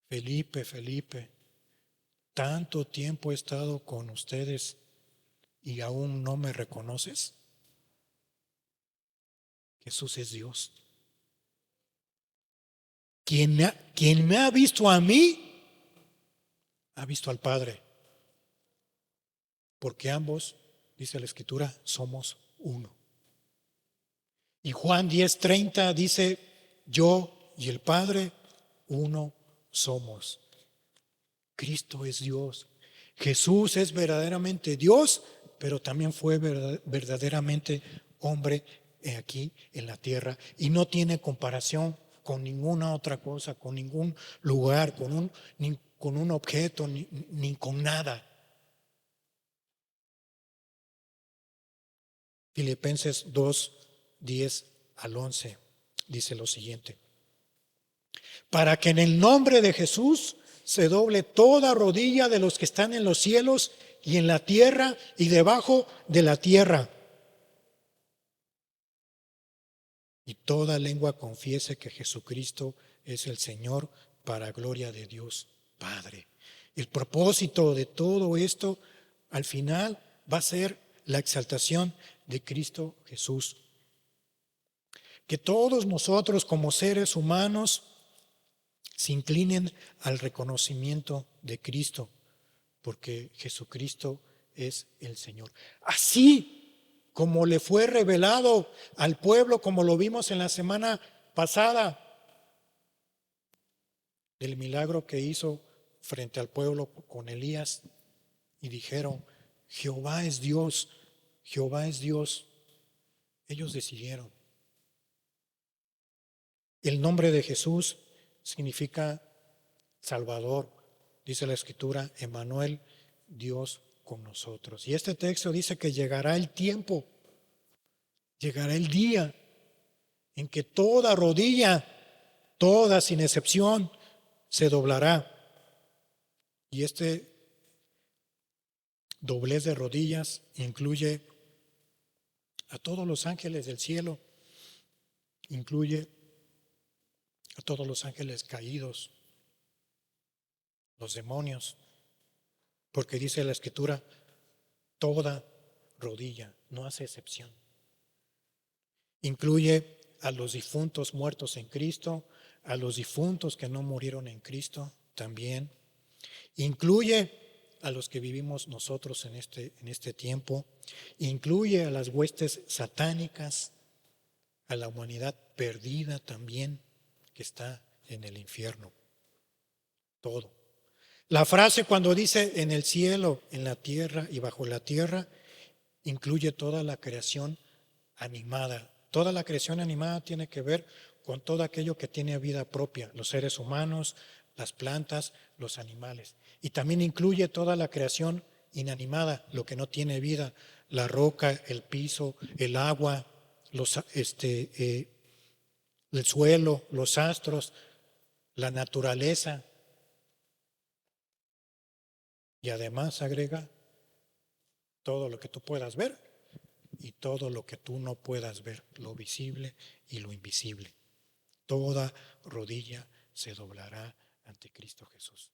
Felipe, Felipe, tanto tiempo he estado con ustedes y aún no me reconoces. Jesús es Dios. Quien me ha visto a mí, ha visto al Padre. Porque ambos, dice la Escritura, somos uno. Y Juan 10:30 dice, yo y el Padre, uno somos. Cristo es Dios. Jesús es verdaderamente Dios, pero también fue verdaderamente hombre aquí en la tierra. Y no tiene comparación con ninguna otra cosa, con ningún lugar, ni con un objeto, ni con nada. Filipenses 2:10-11 dice lo siguiente: para que en el nombre de Jesús se doble toda rodilla de los que están en los cielos y en la tierra y debajo de la tierra, y toda lengua confiese que Jesucristo es el Señor, para gloria de Dios Padre. El propósito de todo esto al final va a ser la exaltación de Cristo Jesús. Que todos nosotros como seres humanos se inclinen al reconocimiento de Cristo, porque Jesucristo es el Señor. Así como le fue revelado al pueblo, como lo vimos en la semana pasada, el milagro que hizo frente al pueblo con Elías, y dijeron, Jehová es Dios, Jehová es Dios. Ellos decidieron. El nombre de Jesús significa Salvador, dice la Escritura, Emmanuel, Dios con nosotros. Y este texto dice que llegará el tiempo, llegará el día en que toda rodilla, toda sin excepción, se doblará. Y este doblez de rodillas incluye a todos los ángeles del cielo, incluye a todos los ángeles caídos, los demonios, porque dice la Escritura, toda rodilla, no hace excepción. Incluye a los difuntos muertos en Cristo, a los difuntos que no murieron en Cristo también. Incluye a los que vivimos nosotros en este tiempo. Incluye a las huestes satánicas, a la humanidad perdida también que está en el infierno. Todo. La frase cuando dice en el cielo, en la tierra y bajo la tierra, incluye toda la creación animada. Toda la creación animada tiene que ver con todo aquello que tiene vida propia, los seres humanos, las plantas, los animales. Y también incluye toda la creación inanimada, lo que no tiene vida, la roca, el piso, el agua, el suelo, los astros, la naturaleza. Y además agrega todo lo que tú puedas ver y todo lo que tú no puedas ver, lo visible y lo invisible. Toda rodilla se doblará ante Cristo Jesús.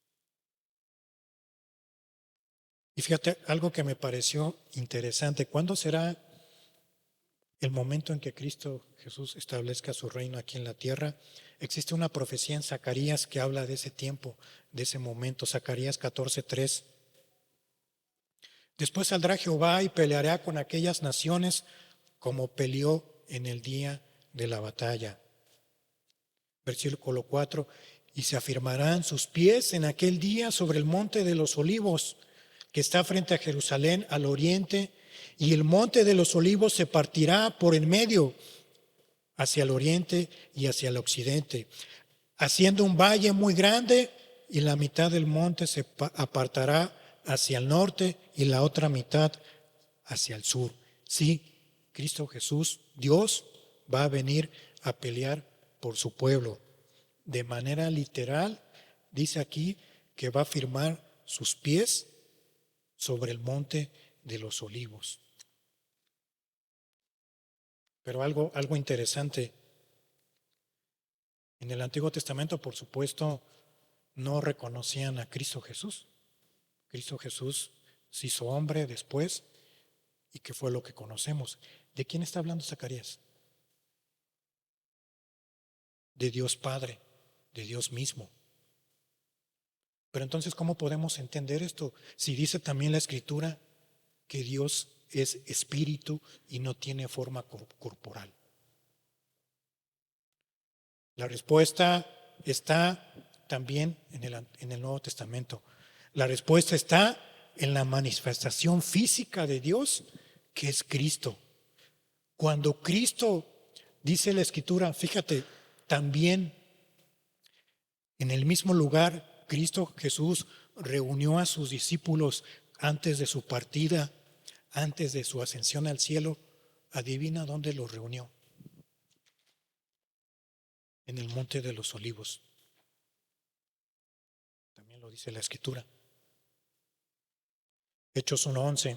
Y fíjate, algo que me pareció interesante, ¿cuándo será el momento en que Cristo Jesús establezca su reino aquí en la tierra? Existe una profecía en Zacarías que habla de ese tiempo, de ese momento, Zacarías 14:3. Después saldrá Jehová y peleará con aquellas naciones como peleó en el día de la batalla. Versículo 4, y se afirmarán sus pies en aquel día sobre el monte de los olivos, que está frente a Jerusalén al oriente, y el monte de los olivos se partirá por en medio, hacia el oriente y hacia el occidente, haciendo un valle muy grande, y la mitad del monte se apartará hacia el norte y la otra mitad hacia el sur. Sí, Cristo Jesús, Dios, va a venir a pelear por su pueblo. De manera literal, dice aquí que va a firmar sus pies sobre el monte de los olivos. Pero algo interesante, en el Antiguo Testamento, por supuesto, no reconocían a Cristo Jesús. Cristo Jesús se hizo hombre después, y que fue lo que conocemos. ¿De quién está hablando Zacarías? de Dios Padre, de Dios mismo. Pero entonces, ¿cómo podemos entender esto? Si dice también la Escritura que Dios es espíritu y no tiene forma corporal. La respuesta está también en el Nuevo Testamento. La respuesta está en la manifestación física de Dios, que es Cristo. Cuando Cristo, dice la Escritura, fíjate, también en el mismo lugar, Cristo Jesús reunió a sus discípulos antes de su partida, antes de su ascensión al cielo. Adivina dónde los reunió. En el Monte de los Olivos. También lo dice la Escritura. Hechos 1:11.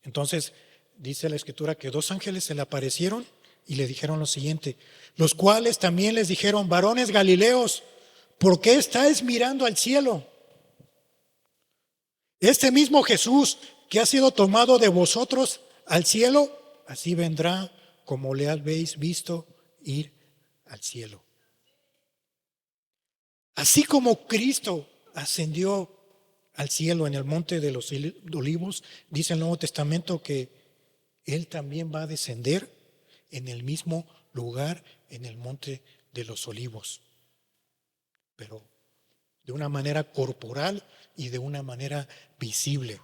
Entonces, dice la Escritura que 2 ángeles se le aparecieron y le dijeron lo siguiente, los cuales también les dijeron, varones Galileos, ¿por qué estáis mirando al cielo? Este mismo Jesús que ha sido tomado de vosotros al cielo, así vendrá como le habéis visto ir al cielo. Así como Cristo ascendió al cielo en el Monte de los Olivos, dice el Nuevo Testamento que Él también va a descender en el mismo lugar, en el Monte de los Olivos, pero de una manera corporal y de una manera visible.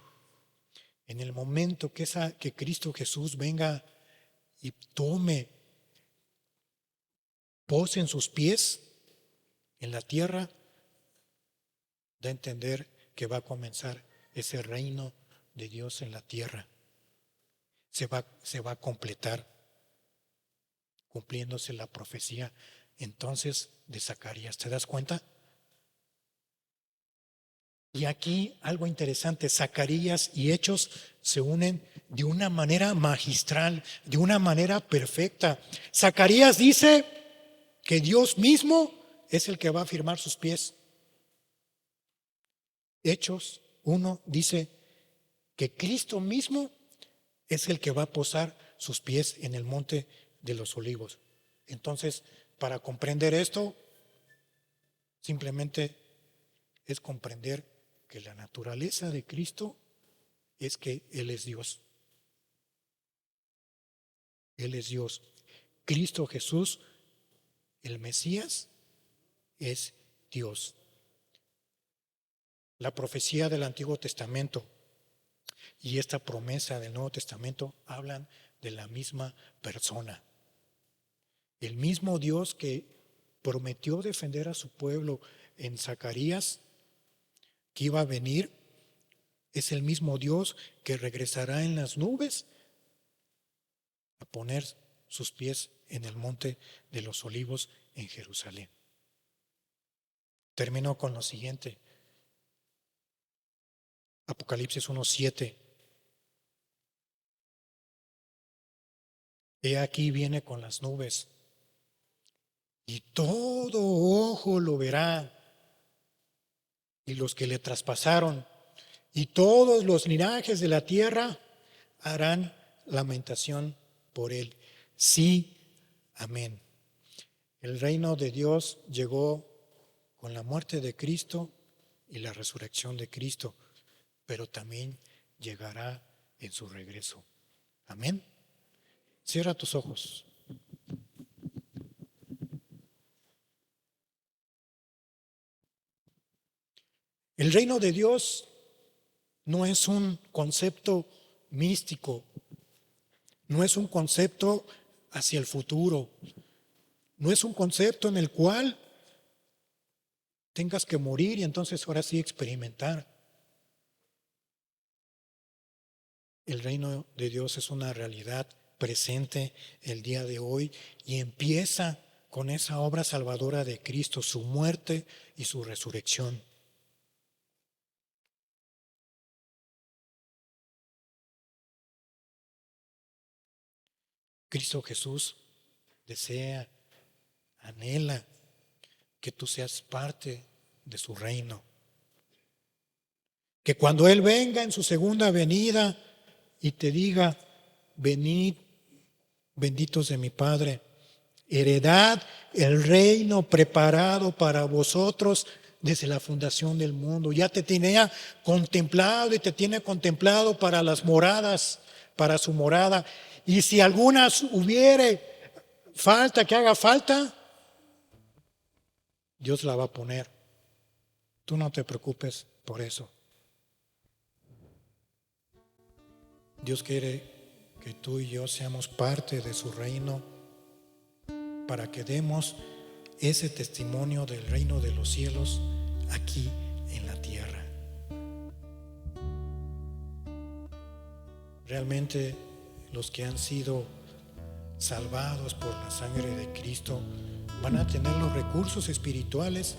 En el momento que Cristo Jesús venga y tome pose en sus pies en la tierra, da a entender que va a comenzar ese reino de Dios en la tierra. Se va a completar, cumpliéndose la profecía entonces de Zacarías. ¿Te das cuenta? Y aquí algo interesante, Zacarías y Hechos se unen de una manera magistral, de una manera perfecta. Zacarías dice que Dios mismo es el que va a firmar sus pies. Hechos 1 dice que Cristo mismo es el que va a posar sus pies en el Monte de los Olivos. Entonces, para comprender esto, simplemente es comprender que la naturaleza de Cristo es que Él es Dios. Él es Dios. Cristo Jesús, el Mesías, es Dios. La profecía del Antiguo Testamento y esta promesa del Nuevo Testamento hablan de la misma persona. El mismo Dios que prometió defender a su pueblo en Zacarías, que iba a venir, es el mismo Dios que regresará en las nubes a poner sus pies en el Monte de los Olivos en Jerusalén. Termino con lo siguiente. Apocalipsis 1:7. He aquí viene con las nubes, y todo ojo lo verá, y los que le traspasaron, y todos los linajes de la tierra harán lamentación por él. Sí, amén. El reino de Dios llegó con la muerte de Cristo y la resurrección de Cristo, pero también llegará en su regreso. Amén. Cierra tus ojos. El reino de Dios no es un concepto místico, no es un concepto hacia el futuro, no es un concepto en el cual tengas que morir y entonces ahora sí experimentar. El reino de Dios es una realidad presente el día de hoy y empieza con esa obra salvadora de Cristo, su muerte y su resurrección. Cristo Jesús desea, anhela que tú seas parte de su reino. Que cuando Él venga en su segunda venida y te diga, venid, benditos de mi Padre, Heredad el reino preparado para vosotros desde la fundación del mundo. Ya te tenía contemplado y te tiene contemplado para las moradas, para su morada. Y si algunas hubiere falta, que haga falta, Dios la va a poner. Tú no te preocupes por eso. Dios quiere que tú y yo seamos parte de su reino para que demos ese testimonio del reino de los cielos aquí en la tierra. Realmente los que han sido salvados por la sangre de Cristo van a tener los recursos espirituales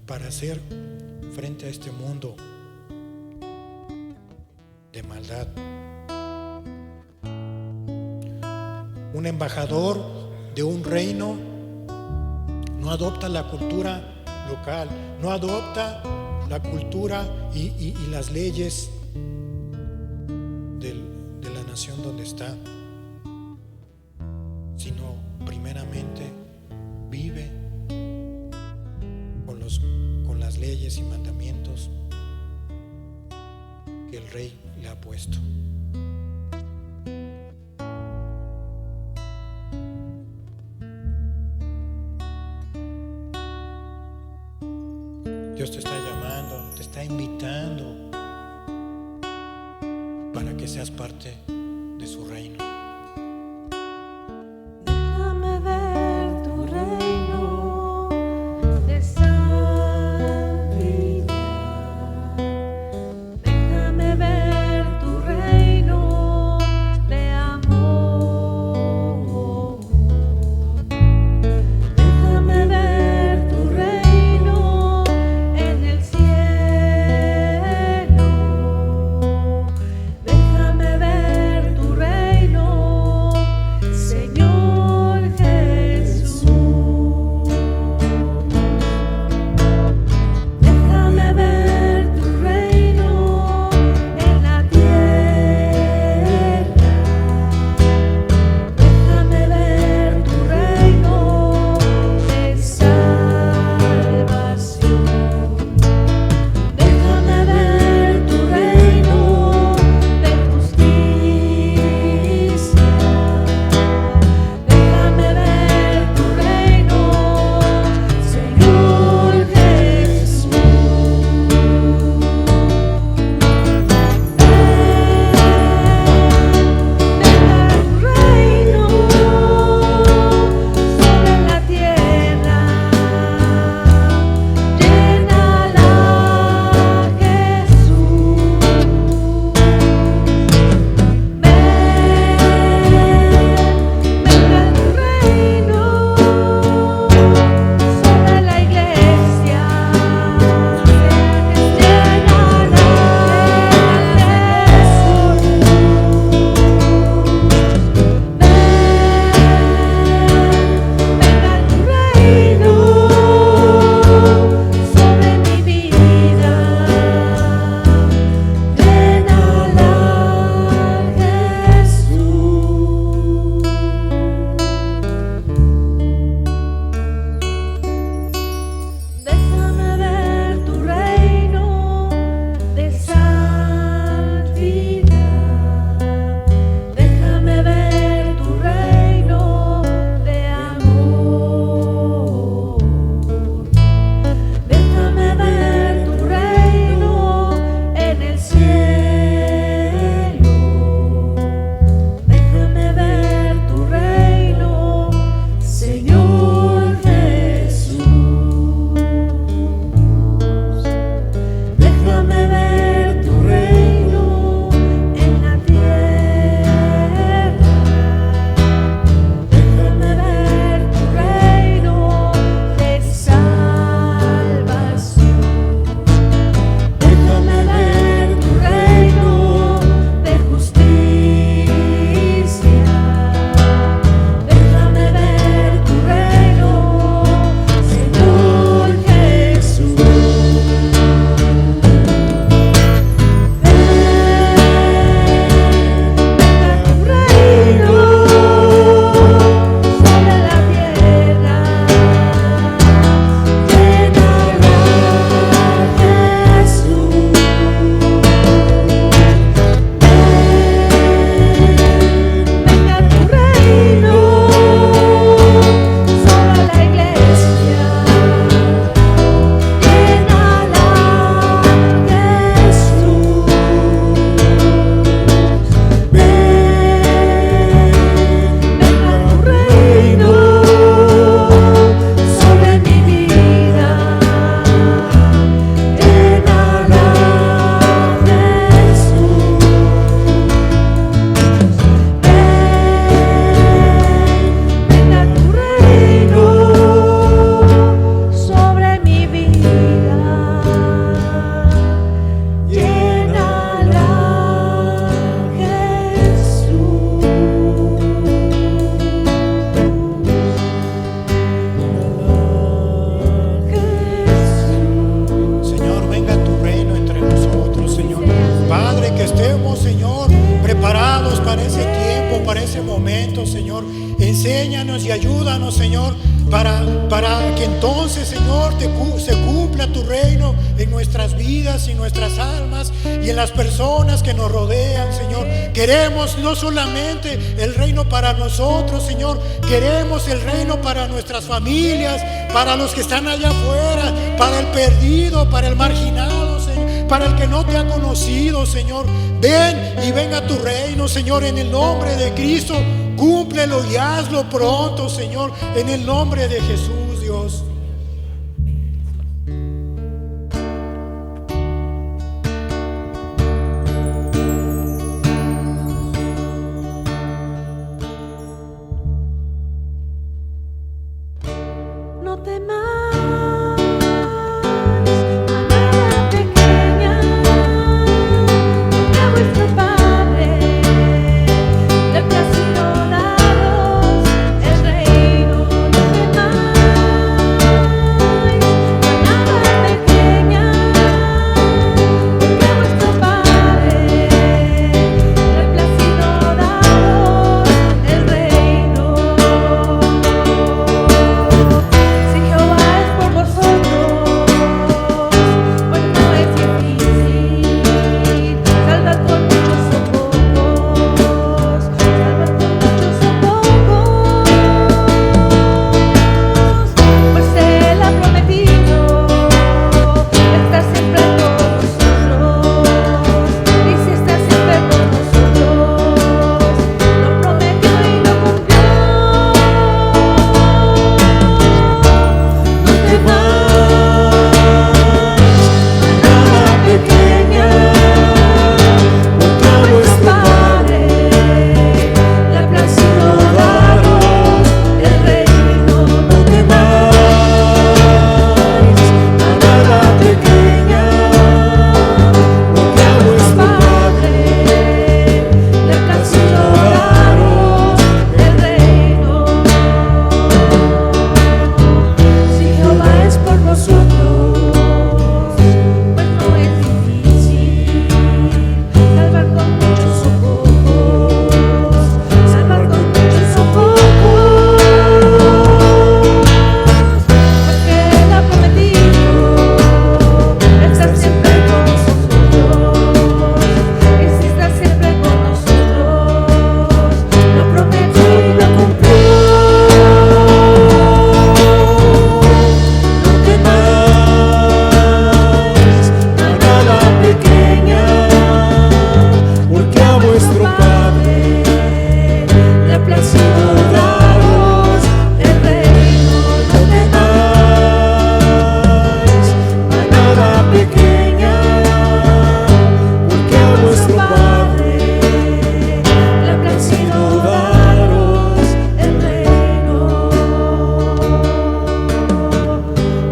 para hacer frente a este mundo de maldad. Un embajador de un reino no adopta la cultura local, no adopta la cultura y las leyes de la nación donde está, sino primeramente vive con las leyes y mandamientos que el rey le ha puesto. Dios te está llamando, te está invitando para que seas parte de su reino. Déjame ver tu reino de santidad. Déjame ver tu reino de amor. Déjame ver tu reino en el cielo. Déjame ver tu reino este momento, Señor. Enséñanos y ayúdanos, Señor, para que entonces, Señor, se cumpla tu reino en nuestras vidas y nuestras almas y en las personas que nos rodean, Señor. Queremos no solamente el reino para nosotros, Señor, queremos el reino para nuestras familias, para los que están allá afuera, para el perdido, para el marginado, Señor, para el que no te ha conocido, Señor. Ven y venga tu reino, Señor, en el nombre de Cristo. Cúmplelo y hazlo pronto, Señor, en el nombre de Jesús, Dios. No temas, manada pequeña, porque a vuestro Padre le plació daros el reino. No temáis, manada pequeña, porque a vuestro Padre le plació daros el reino. Si Jehová es por vosotros, pues no es difícil salvar con muchos o pocos, salvar con muchos o pocos, pues Él ha prometido estar siempre con nosotros, y si está siempre con nosotros, lo prometió y lo cumplió. No temáis, manada pequeña, porque a vuestro Padre le ha placido daros el reino. No temáis, manada pequeña, porque a vuestro Padre le ha placido daros el reino. Si Jehová es por vosotros, pues no es difícil salvar con muchos o pocos, salvar con muchos o pocos, porque Él ha prometido estar siempre con nosotros, y si está siempre con nosotros, lo prometió y lo cumplió. No temáis, manada pequeña, porque a vuestro Padre le ha placido daros el reino. No temáis, manada pequeña, porque a vuestro Padre le ha placido daros el reino.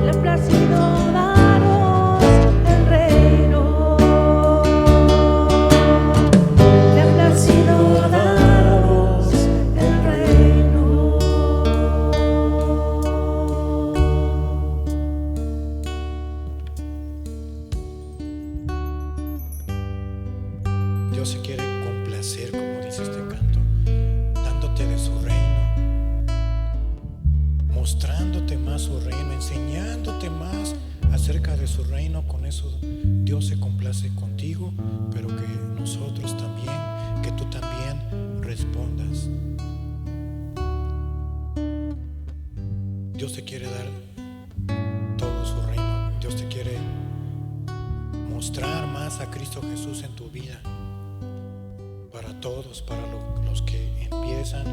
Le ha placido daros el reino. Le ha placido daros el reino. Dios se quiere complacer, como dice este canto, dándote de su reino, mostrándote más su reino, enseñándote más acerca de su reino. Con eso Dios se complace contigo, pero que nosotros también, que tú también respondas. Dios te quiere dar todo su reino. Dios te quiere mostrar más a Cristo Jesús en tu vida. Para todos, para los que empiezan,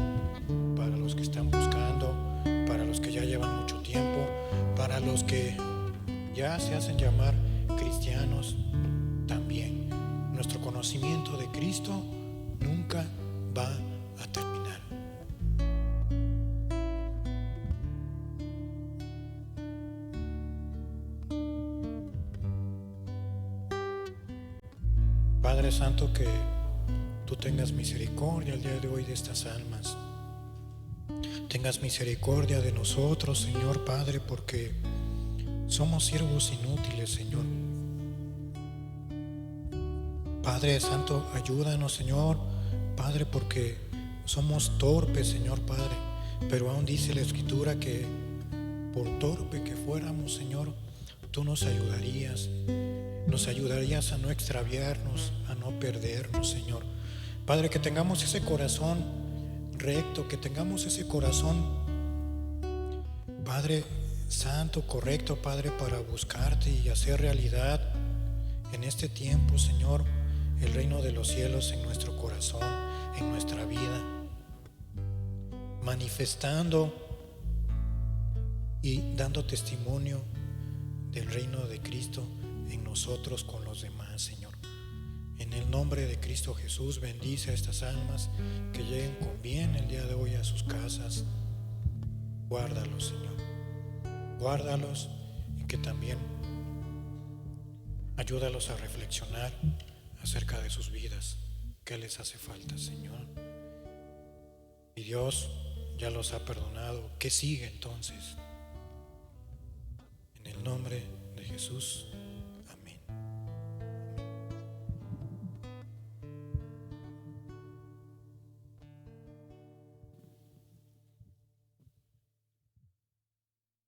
para los que están buscando, para los que ya llevan mucho tiempo, para los que ya se hacen llamar cristianos también. Nuestro conocimiento de Cristo nunca va a terminar. Padre Santo, que tú tengas misericordia el día de hoy de estas almas. Tengas misericordia de nosotros, Señor Padre, porque somos siervos inútiles, Señor. Padre Santo, ayúdanos, Señor Padre, porque somos torpes, Señor Padre, pero aún dice la Escritura que por torpe que fuéramos, Señor, tú nos ayudarías a no extraviarnos, a no perdernos, Señor. Padre, que tengamos ese corazón recto, que tengamos ese corazón, Padre santo, correcto, Padre, para buscarte y hacer realidad en este tiempo, Señor, el reino de los cielos en nuestro corazón, en nuestra vida, manifestando y dando testimonio del reino de Cristo en nosotros con los demás, Señor. En el nombre de Cristo Jesús, bendice a estas almas que lleguen con bien el día de hoy a sus casas. Guárdalos, Señor. Guárdalos, y que también ayúdalos a reflexionar acerca de sus vidas. ¿Qué les hace falta, Señor? Y Dios ya los ha perdonado. ¿Qué sigue entonces? En el nombre de Jesús.